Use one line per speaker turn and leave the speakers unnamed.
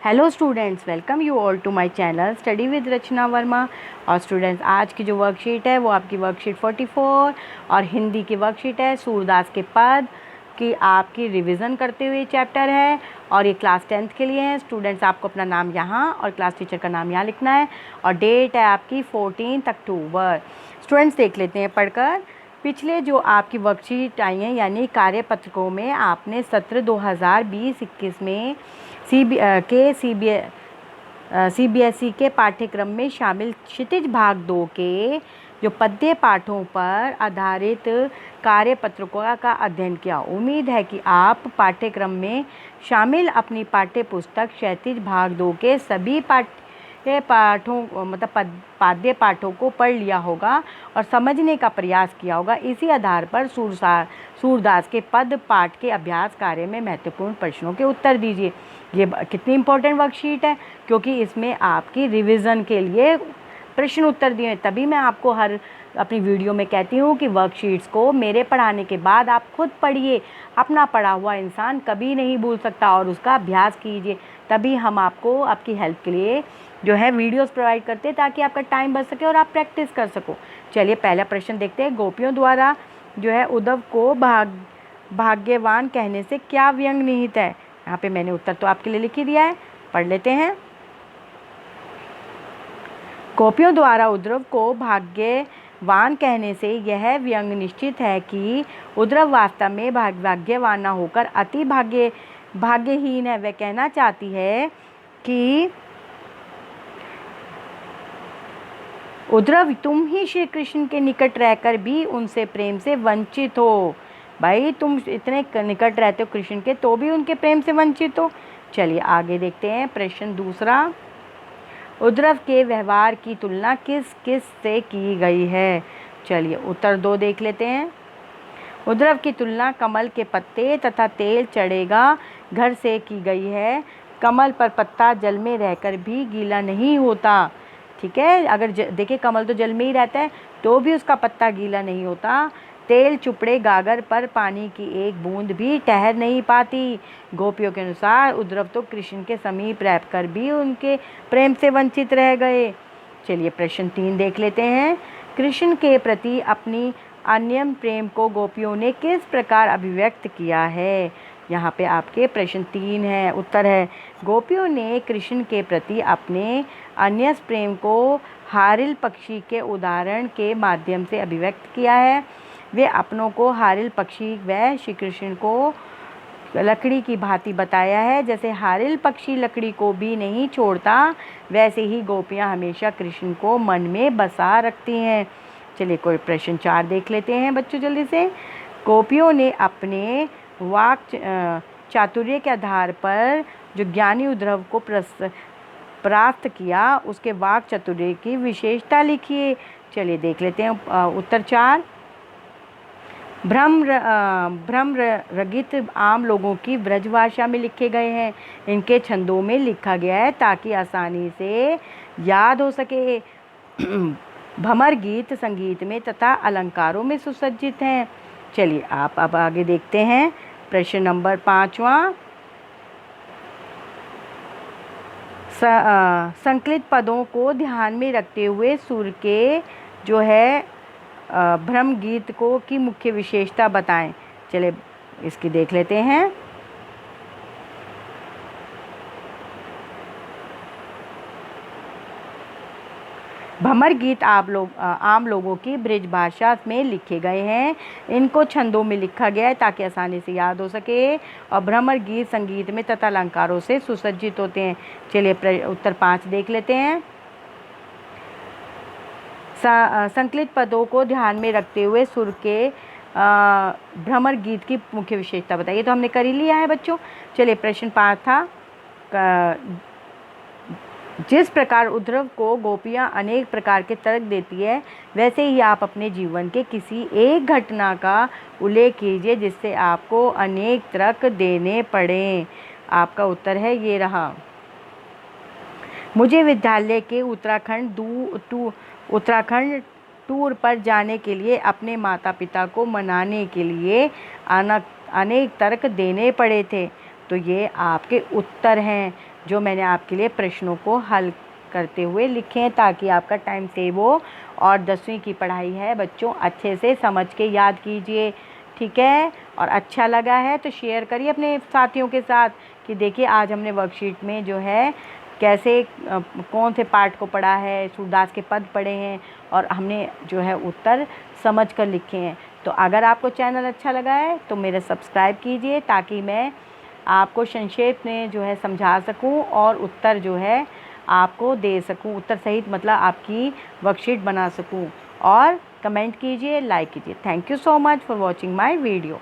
Hello students, welcome you all to my channel study with Rachna Verma. और students, आज की जो वर्कशीट है वो आपकी वर्कशीट 44 और हिंदी की वर्कशीट है सूरदास के पद की आपकी रिवीजन करते हुए चैप्टर है। और ये क्लास 10th के लिए है। स्टूडेंट्स, आपको अपना नाम यहाँ और क्लास टीचर का नाम यहाँ लिखना है और डेट है आपकी 14 अक्टूबर। स्टूडेंट्स, देख लेते हैं पढ़कर। पिछले जो आपकी वर्कशीट आई हैं यानी कार्यपत्रकों में आपने सत्र 2020-21 में सीबीएसई के पाठ्यक्रम में शामिल क्षितिज भाग 2 के जो पद्य पाठों पर आधारित कार्यपत्रकों का अध्ययन किया। उम्मीद है कि आप पाठ्यक्रम में शामिल अपनी पाठ्य पुस्तक क्षितिज भाग 2 के सभी पाद्य पाठों को पढ़ लिया होगा और समझने का प्रयास किया होगा। इसी आधार पर सूरदास के पद पाठ के अभ्यास कार्य में महत्वपूर्ण प्रश्नों के उत्तर दीजिए। ये कितनी इम्पोर्टेंट वर्कशीट है, क्योंकि इसमें आपकी रिवीजन के लिए प्रश्न उत्तर दिए हैं। तभी मैं आपको हर अपनी वीडियो में कहती हूँ कि वर्कशीट्स को मेरे पढ़ाने के बाद आप खुद पढ़िए। अपना पढ़ा हुआ इंसान कभी नहीं भूल सकता और उसका अभ्यास कीजिए। तभी हम आपको आपकी हेल्प के लिए जो है वीडियोस प्रोवाइड करते हैं, ताकि आपका टाइम बच सके और आप प्रैक्टिस कर सको। चलिए पहला प्रश्न देखते हैं। गोपियों द्वारा जो है उद्धव को भाग्यवान कहने से क्या व्यंग निहित है। यहाँ पे मैंने उत्तर तो आपके लिए लिख ही दिया है, पढ़ लेते हैं। गोपियों द्वारा उद्धव को भाग्यवान कहने से यह व्यंग निश्चित है कि उद्धव वास्तव में भाग्यवान न होकर अति भाग्यहीन है। वह कहना चाहती है कि उद्धव, तुम ही श्री कृष्ण के निकट रहकर भी उनसे प्रेम से वंचित हो। भाई, तुम इतने निकट रहते हो कृष्ण के तो भी उनके प्रेम से वंचित हो। चलिए आगे देखते हैं। प्रश्न दूसरा, उद्धव के व्यवहार की तुलना किस किस से की गई है। चलिए उत्तर 2 देख लेते हैं। उद्धव की तुलना कमल के पत्ते तथा तेल चढ़ेगा घर से की गई है। कमल पर पत्ता जल में रहकर भी गीला नहीं होता। ठीक है, अगर देखिए कमल तो जल में ही रहता है तो भी उसका पत्ता गीला नहीं होता। तेल चुपड़े गागर पर पानी की एक बूंद भी ठहर नहीं पाती। गोपियों के अनुसार उद्धव तो कृष्ण के समीप रहकर भी उनके प्रेम से वंचित रह गए। चलिए प्रश्न 3 देख लेते हैं। कृष्ण के प्रति अपनी अन्यम प्रेम को गोपियों ने किस प्रकार अभिव्यक्त किया है। यहाँ पे आपके प्रश्न 3 है। उत्तर है, गोपियों ने कृष्ण के प्रति अपने अन्यस प्रेम को हारिल पक्षी के उदाहरण के माध्यम से अभिव्यक्त किया है। वे अपनों को हारिल पक्षी व श्री कृष्ण को लकड़ी की भांति बताया है। जैसे हारिल पक्षी लकड़ी को भी नहीं छोड़ता, वैसे ही गोपियाँ हमेशा कृष्ण को मन में बसा रखती हैं। चलिए कोई प्रश्न 4 देख लेते हैं बच्चों जल्दी से। गोपियों ने अपने वाक चातुर्य के आधार पर जो ज्ञानी उद्धव को परास्त किया, उसके वाक चातुर्य की विशेषता लिखिए। चलिए देख लेते हैं। उत्तर 4, भ्रम रगित आम लोगों की ब्रजभाषा में लिखे गए हैं। इनके छंदों में लिखा गया है ताकि आसानी से याद हो सके। भमर गीत संगीत में तथा अलंकारों में सुसज्जित हैं। चलिए आप अब आगे देखते हैं। प्रश्न नंबर 5वां, संकलित पदों को ध्यान में रखते हुए सुर के जो है भ्रम गीत को की मुख्य विशेषता बताएं। चलिए इसकी देख लेते हैं। भमर गीत आम लोगों की ब्रज भाषा में लिखे गए हैं। इनको छंदों में लिखा गया है ताकि आसानी से याद हो सके। और भ्रमर गीत संगीत में तथा अलंकारों से सुसज्जित होते हैं। चलिए उत्तर 5 देख लेते हैं। संकलित पदों को ध्यान में रखते हुए सुर के भ्रमर गीत की मुख्य विशेषता बताइए। तो हमने कर ही लिया है बच्चों। चलिए प्रश्न 5 था, जिस प्रकार उद्धव को गोपियाँ अनेक प्रकार के तर्क देती है, वैसे ही आप अपने जीवन के किसी एक घटना का उल्लेख कीजिए जिससे आपको अनेक तर्क देने पड़े। आपका उत्तर है ये रहा। मुझे विद्यालय के उत्तराखंड टूर पर जाने के लिए अपने माता पिता को मनाने के लिए अनेक तर्क देने पड़े थे। तो ये आपके उत्तर हैं। जो मैंने आपके लिए प्रश्नों को हल करते हुए लिखे हैं, ताकि आपका टाइम सेव हो। और 10वीं की पढ़ाई है बच्चों, अच्छे से समझ के याद कीजिए, ठीक है। और अच्छा लगा है तो शेयर करिए अपने साथियों के साथ कि देखिए आज हमने वर्कशीट में जो है कैसे कौन से पार्ट को पढ़ा है, सूरदास के पद पढ़े हैं और हमने जो है उत्तर समझ कर लिखे हैं। तो अगर आपको चैनल अच्छा लगा है तो मेरा सब्सक्राइब कीजिए, ताकि मैं आपको संक्षेप में जो है समझा सकूं और उत्तर जो है आपको दे सकूं, उत्तर सहित मतलब आपकी वर्कशीट बना सकूं। और कमेंट कीजिए, लाइक कीजिए। Thank you so much for watching my video.